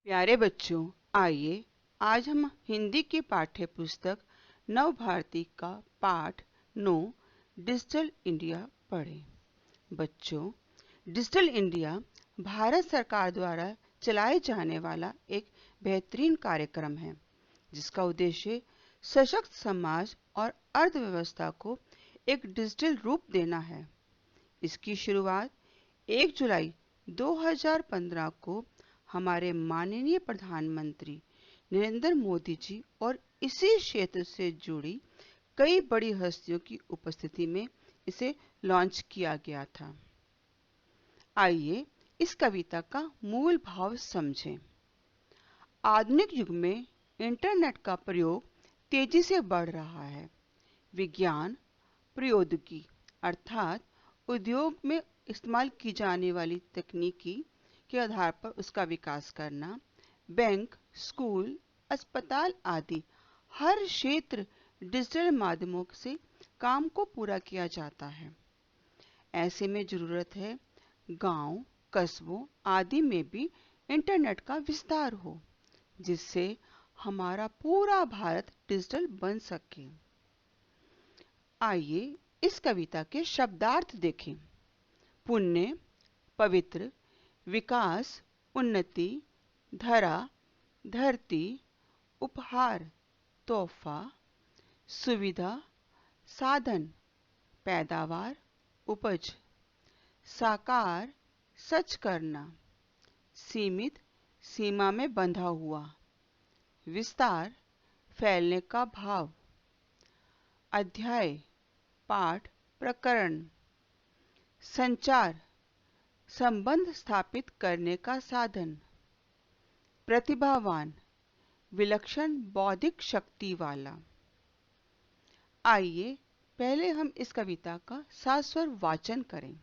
प्यारे बच्चों, आइए आज हम हिंदी की पाठ्य पुस्तक नव भारती का पाठ 9 डिजिटल इंडिया पढ़ें। बच्चों, डिजिटल इंडिया भारत सरकार द्वारा चलाए जाने वाला एक बेहतरीन कार्यक्रम है, जिसका उद्देश्य सशक्त समाज और अर्थव्यवस्था को एक डिजिटल रूप देना है। इसकी शुरुआत 1 जुलाई 2015 को हमारे माननीय प्रधानमंत्री नरेंद्र मोदी जी और इसी क्षेत्र से जुड़ी कई बड़ी हस्तियों की उपस्थिति में इसे लॉन्च किया गया था। आइए इस कविता का मूल भाव समझें। आधुनिक युग में इंटरनेट का प्रयोग तेजी से बढ़ रहा है। विज्ञान प्रौद्योगिकी अर्थात उद्योग में इस्तेमाल की जाने वाली तकनीकी के आधार पर उसका विकास करना, बैंक, स्कूल, अस्पताल आदि हर क्षेत्र डिजिटल माध्यमों से काम को पूरा किया जाता है। ऐसे में जरूरत है गांव, कस्बों आदि में भी इंटरनेट का विस्तार हो, जिससे हमारा पूरा भारत डिजिटल बन सके। आइए इस कविता के शब्दार्थ देखें। पुण्य, पवित्र, विकास, उन्नति, धरा, धरती, उपहार, तोहफा, सुविधा, साधन, पैदावार, उपज, साकार, सच करना, सीमित, सीमा में बंधा हुआ, विस्तार, फैलने का भाव, अध्याय, पाठ, प्रकरण, संचार, संबंध स्थापित करने का साधन, प्रतिभावान, विलक्षण बौद्धिक शक्ति वाला। आइए पहले हम इस कविता का सस्वर वाचन करें।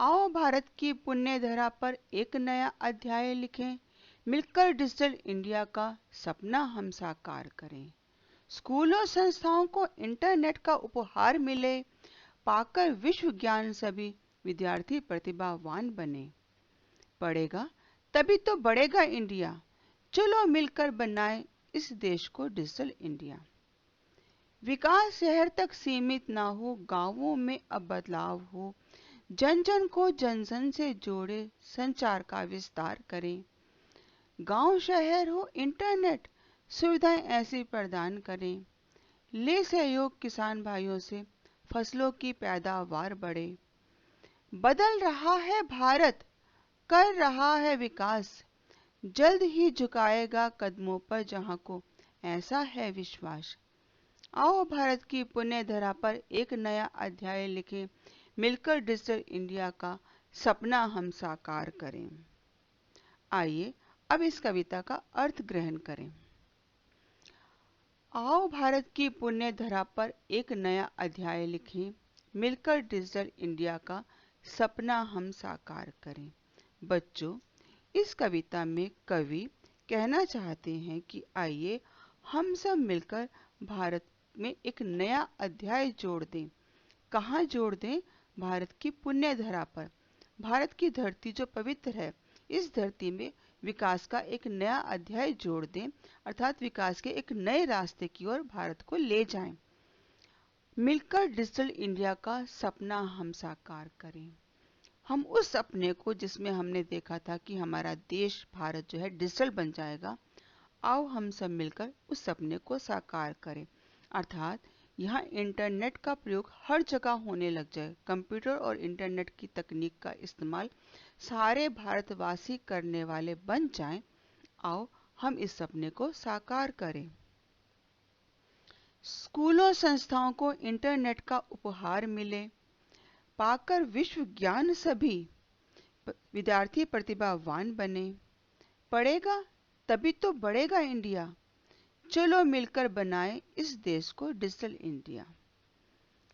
आओ भारत की पुण्य धरा पर एक नया अध्याय लिखें, मिलकर डिजिटल इंडिया का सपना हम साकार करें। स्कूलों संस्थाओं को इंटरनेट का उपहार मिले, पाकर विश्व ज्ञान सभी विद्यार्थी प्रतिभावान बने। पढ़ेगा तभी तो बढ़ेगा इंडिया, चलो मिलकर बनाए इस देश को डिजिटल इंडिया। विकास शहर तक सीमित ना हो, गांवों में अब बदलाव हो, जन जन को जन जन से जोड़े, संचार का विस्तार करें। गांव शहर हो इंटरनेट सुविधाएं ऐसी प्रदान करें, ले सहयोग किसान भाइयों से, फसलों की पैदावार बढ़े। बदल रहा है भारत, कर रहा है विकास, जल्द ही झुकाएगा कदमों पर जहां को, ऐसा है विश्वास। आओ भारत की पुण्य धरा पर एक नया अध्याय लिखें, मिलकर डिजिटल इंडिया का सपना हम साकार करें। आइए अब इस कविता का अर्थ ग्रहण करें। आओ भारत की पुण्य धरा पर एक नया अध्याय लिखें, मिलकर डिजिटल इंडिया का सपना हम साकार करें। बच्चों, इस कविता में कवि कहना चाहते हैं कि आइए हम सब मिलकर भारत में एक नया अध्याय जोड़ दें। कहाँ जोड़ दें? भारत की पुण्य धरा पर। भारत की धरती जो पवित्र है, इस धरती में विकास का एक नया अध्याय जोड़ दें, अर्थात विकास के एक नए रास्ते की ओर भारत को ले जाएं। मिलकर डिजिटल इंडिया का सपना हम साकार करें। हम उस सपने को, जिसमें हमने देखा था कि हमारा देश भारत जो है डिजिटल बन जाएगा, आओ हम सब मिलकर उस सपने को साकार करें। अर्थात यहाँ इंटरनेट का प्रयोग हर जगह होने लग जाए, कंप्यूटर और इंटरनेट की तकनीक का इस्तेमाल सारे भारतवासी करने वाले बन जाएं। आओ हम इस सपने को साकार करें। स्कूलों संस्थाओं को इंटरनेट का उपहार मिले, पाकर विश्व ज्ञान सभी विद्यार्थी प्रतिभावान बने। पढ़ेगा तभी तो बढ़ेगा इंडिया, चलो मिलकर बनाए इस देश को डिजिटल इंडिया।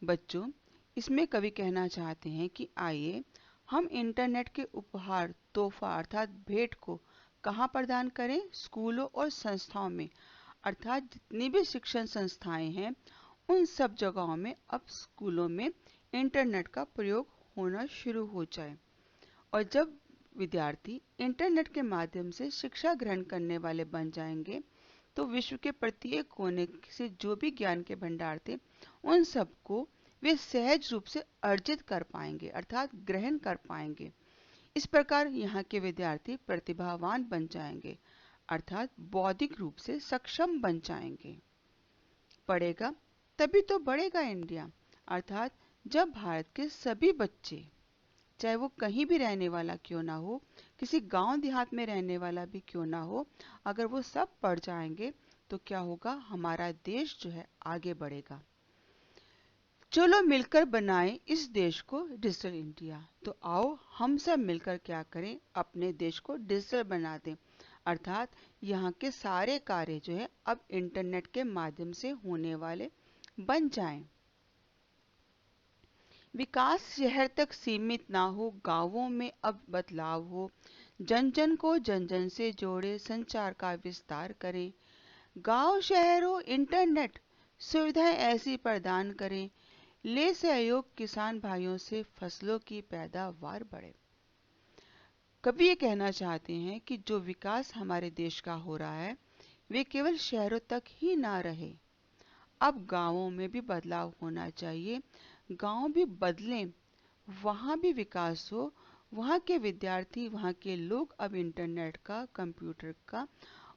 बच्चों, इसमें कवि कहना चाहते हैं कि आइए हम इंटरनेट के उपहार, तोहफा अर्थात भेंट को कहाँ प्रदान करें? स्कूलों और संस्थाओं में, अर्थात जितनी भी शिक्षण संस्थाएं हैं उन सब जगहों में अब स्कूलों में इंटरनेट का प्रयोग होना शुरू हो जाए। और जब विद्यार्थी इंटरनेट के माध्यम से शिक्षा ग्रहण करने वाले बन जाएंगे तो विश्व के प्रत्येक कोने से जो भी ज्ञान के भंडार थे उन सबको वे सहज रूप से अर्जित कर पाएंगे अर्थात ग्रहण कर पाएंगे। इस प्रकार यहाँ के विद्यार्थी प्रतिभावान बन जाएंगे अर्थात बौद्धिक रूप से सक्षम बन जाएंगे। पढ़ेगा तभी तो बढ़ेगा इंडिया, अर्थात जब भारत के सभी बच्चे, चाहे वो कहीं भी रहने वाला क्यों ना हो, किसी गांव देहात में रहने वाला भी क्यों ना हो, अगर वो सब पढ़ जाएंगे तो क्या होगा, हमारा देश जो है आगे बढ़ेगा। चलो मिलकर बनाएं इस देश को डिजिटल इंडिया। तो आओ हम सब मिलकर क्या करें, अपने देश को डिजिटल बना दें, अर्थात यहाँ के सारे कार्य जो है अब इंटरनेट के माध्यम से होने वाले बन जाएं। विकास शहर तक सीमित ना हो, गांवों में अब बदलाव हो, जन जन को जन जन से जोड़े, संचार का विस्तार करें। गांव शहर हो इंटरनेट सुविधाएं ऐसी प्रदान करें, ले सहयोग किसान भाइयों से फसलों की पैदावार बढ़े। कवि ये कहना चाहते हैं कि जो विकास हमारे देश का हो रहा है वे केवल शहरों तक ही ना रहे, अब गांवों में भी बदलाव होना चाहिए, गांव भी बदलें, वहां भी विकास हो, वहां के विद्यार्थी, वहां के लोग अब इंटरनेट का, कंप्यूटर का,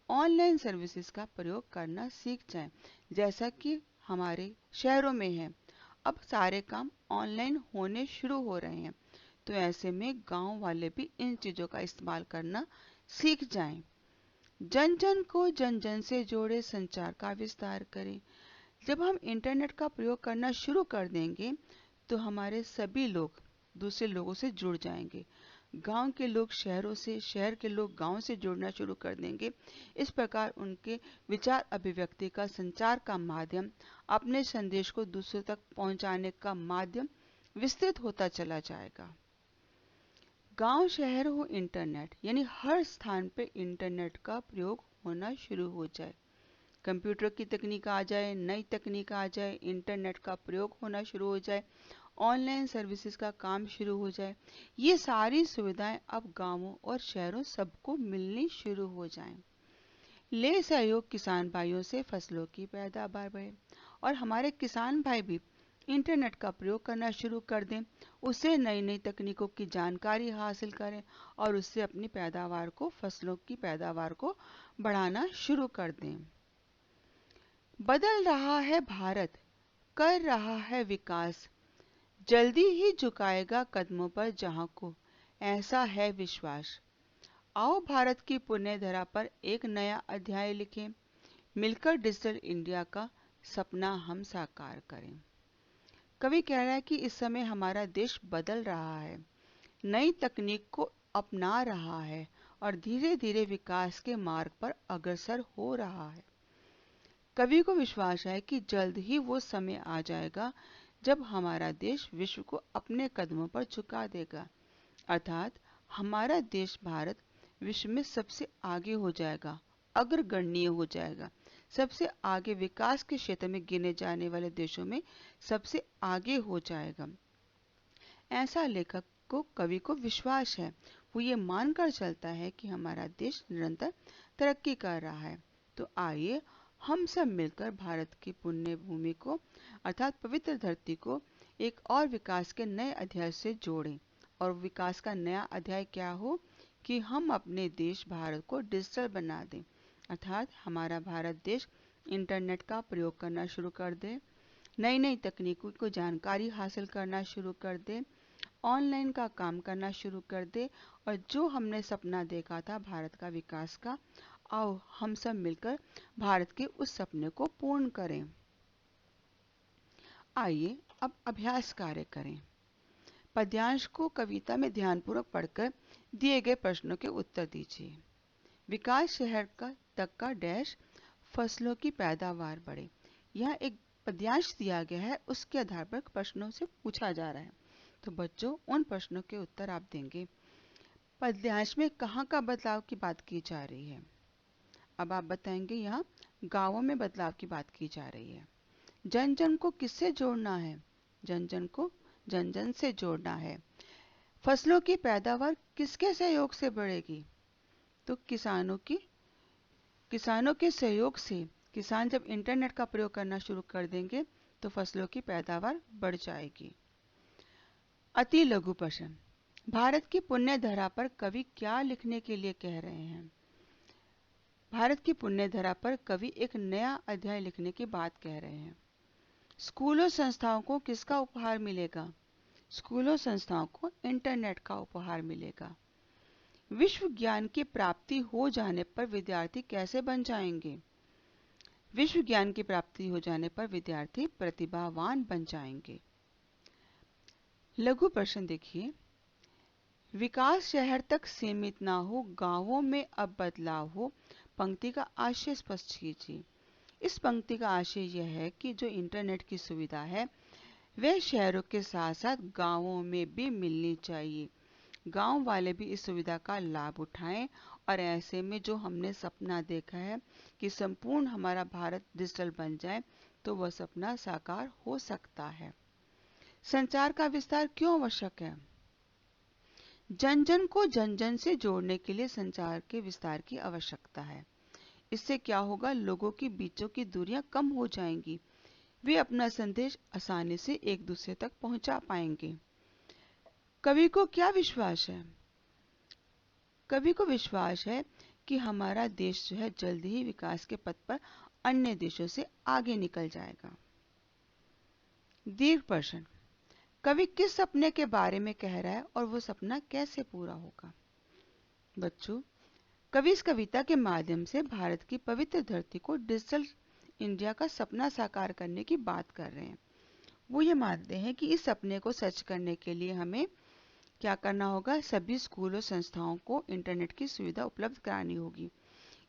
ऑनलाइन सर्विसेज का प्रयोग करना सीख जाएं, जैसा कि हमारे शहरों में है। अब सारे काम ऑनलाइन होने शुरू हो रहे हैं, तो ऐसे में गांव वाले भी इन चीजों का इस्तेमाल करना सीख जाएं। जन जन को जन जन से जोड़े, संचार का विस्तार करें। जब हम इंटरनेट का प्रयोग करना शुरू कर देंगे तो हमारे सभी लोग दूसरे लोगों से जुड़ जाएंगे, गांव के लोग शहरों से, शहर के लोग गांव से जुड़ना शुरू कर देंगे। इस प्रकार उनके विचार अभिव्यक्ति का, संचार का माध्यम, अपने संदेश को दूसरों तक पहुंचाने का माध्यम विस्तृत होता चला जाएगा। गांव शहर हो इंटरनेट, यानी हर स्थान पे इंटरनेट का प्रयोग होना शुरू हो जाए, कंप्यूटर की तकनीक आ जाए, नई तकनीक आ जाए, इंटरनेट का प्रयोग होना शुरू हो जाए, ऑनलाइन सर्विसेज का काम शुरू हो जाए, ये सारी सुविधाएं अब गांवों और शहरों सबको मिलनी शुरू हो जाएं। ले सहयोग किसान भाइयों से फसलों की पैदावार बढ़े, और हमारे किसान भाई भी इंटरनेट का प्रयोग करना शुरू कर दें, उससे नई नई तकनीकों की जानकारी हासिल करें और उससे अपनी पैदावार को, फसलों की पैदावार को बढ़ाना शुरू कर दें। बदल रहा है भारत, कर रहा है विकास, जल्दी ही झुकाएगा कदमों पर जहां को, ऐसा है विश्वास। आओ भारत की पुण्य धरा पर एक नया अध्याय लिखें, मिलकर डिजिटल इंडिया का सपना हम साकार करें। कवि कह रहा है कि इस समय हमारा देश बदल रहा है, नई तकनीक को अपना रहा है और धीरे धीरे विकास के मार्ग पर अग्रसर हो रहा है। कवि को विश्वास है कि जल्द ही वो समय आ जाएगा जब हमारा देश विश्व को अपने कदमों पर झुका देगा, अर्थात हमारा देश भारत विश्व में सबसे आगे हो जाएगा, अग्रगण्य हो जाएगा, सबसे आगे विकास के क्षेत्र में गिने जाने वाले देशों में सबसे आगे हो जाएगा। ऐसा लेखक को, कवि को विश्वास है, वो ये मानकर चलता है कि हमारा देश निरंतर तरक्की कर रहा है। तो आइए हम सब मिलकर भारत की पुण्य भूमि को, अर्थात पवित्र धरती को एक और विकास के नए अध्याय से जोड़ें। और विकास का नया अध्याय क्या हो कि हम अपने देश भारत को डिजिटल बना दें, अर्थात हमारा भारत देश इंटरनेट का प्रयोग करना शुरू कर दे, नई नई तकनीकों को जानकारी हासिल करना शुरू कर दे, ऑनलाइन का काम करना शुरू कर दे, और जो हमने सपना देखा था भारत का विकास का, आओ हम सब मिलकर भारत के उस सपने को पूर्ण करें। आइए अब अभ्यास कार्य करें। पद्यांश को कविता में ध्यानपूर्वक पढ़कर दिए गए प्रश्नों के उत्तर दीजिए। विकास शहर का तक का डैश, फसलों की पैदावार बढ़े। यह एक पद्यांश दिया गया है, उसके आधार पर प्रश्नों से पूछा जा रहा है। तो बच्चों उन प्रश्नों के उत्तर आप देंगे। पद्यांश में कहाँ का बदलाव की बात की जा रही है? अब आप बताएंगे यहाँ गांवों में बदलाव की बात की जा रही है। जन जन को किससे जोड़ना है? जन जन को जन जन से जोड़ना है। फसलों की पैदावार किसके सहयोग से बढ़ेगी? तो किसानों के सहयोग से। किसान जब इंटरनेट का प्रयोग करना शुरू कर देंगे तो फसलों की पैदावार बढ़ जाएगी। अति लघु प्रश्न, भारत की पुण्य धरा पर कवि क्या लिखने के लिए कह रहे हैं? भारत की पुण्य धरा पर कवि एक नया अध्याय लिखने की बात कह रहे हैं। स्कूलों संस्थाओं को किसका उपहार मिलेगा? स्कूलों संस्थाओं को इंटरनेट का उपहार मिलेगा। विश्व ज्ञान की प्राप्ति हो जाने पर विद्यार्थी कैसे बन जाएंगे? विश्व ज्ञान की प्राप्ति हो जाने पर विद्यार्थी प्रतिभावान बन जाएंगे। लघु प्रश्न देखिए, विकास शहर तक सीमित ना हो, गांवों में अब बदलाव हो, पंक्ति का आशय स्पष्ट कीजिए। इस पंक्ति का आशय यह है कि जो इंटरनेट की सुविधा है वह शहरों के साथ साथ गांवों में भी मिलनी चाहिए। गांव वाले भी इस सुविधा का लाभ उठाएं और ऐसे में जो हमने सपना देखा है कि संपूर्ण हमारा भारत डिजिटल बन जाए, तो वह सपना साकार हो सकता है। संचार का विस्तार क्यों आवश्यक है? जन जन को जन जन से जोड़ने के लिए संचार के विस्तार की आवश्यकता है। इससे क्या होगा, लोगों के बीचों की दूरियां कम हो जाएंगी, वे अपना संदेश आसानी से एक दूसरे तक पहुंचा पाएंगे। कवि को क्या विश्वास है? कवि को विश्वास है कि हमारा देश जो है जल्द ही विकास के पथ पर अन्य देशों से आगे निकल जाएगा। दीर्घ प्रश्न, कवि किस सपने के बारे में कह रहा है और वो सपना कैसे पूरा होगा? बच्चों, कवि इस कविता के माध्यम से भारत की पवित्र धरती को डिजिटल इंडिया का सपना साकार करने की बात कर रहे हैं। वो ये मानते हैं कि इस सपने को सच करने के लिए हमें क्या करना होगा, सभी स्कूलों संस्थाओं को इंटरनेट की सुविधा उपलब्ध करानी होगी।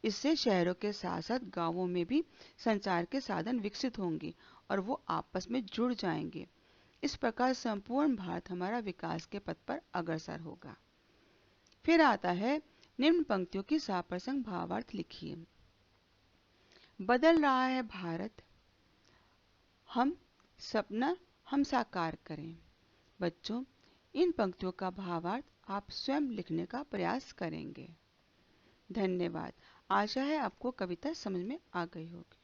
इससे शहरों के साथ साथ गांवों में भी संचार के साधन विकसित होंगे और वो आपस में जुड़ जाएंगे। इस प्रकार संपूर्ण भारत हमारा विकास के पथ पर अग्रसर होगा। फिर आता है, निम्न पंक्तियों की साप्रसंग भावार्थ लिखिए। बदल रहा है भारत, हम सपना हम साकार करें। बच्चों, इन पंक्तियों का भावार्थ आप स्वयं लिखने का प्रयास करेंगे। धन्यवाद। आशा है आपको कविता समझ में आ गई होगी।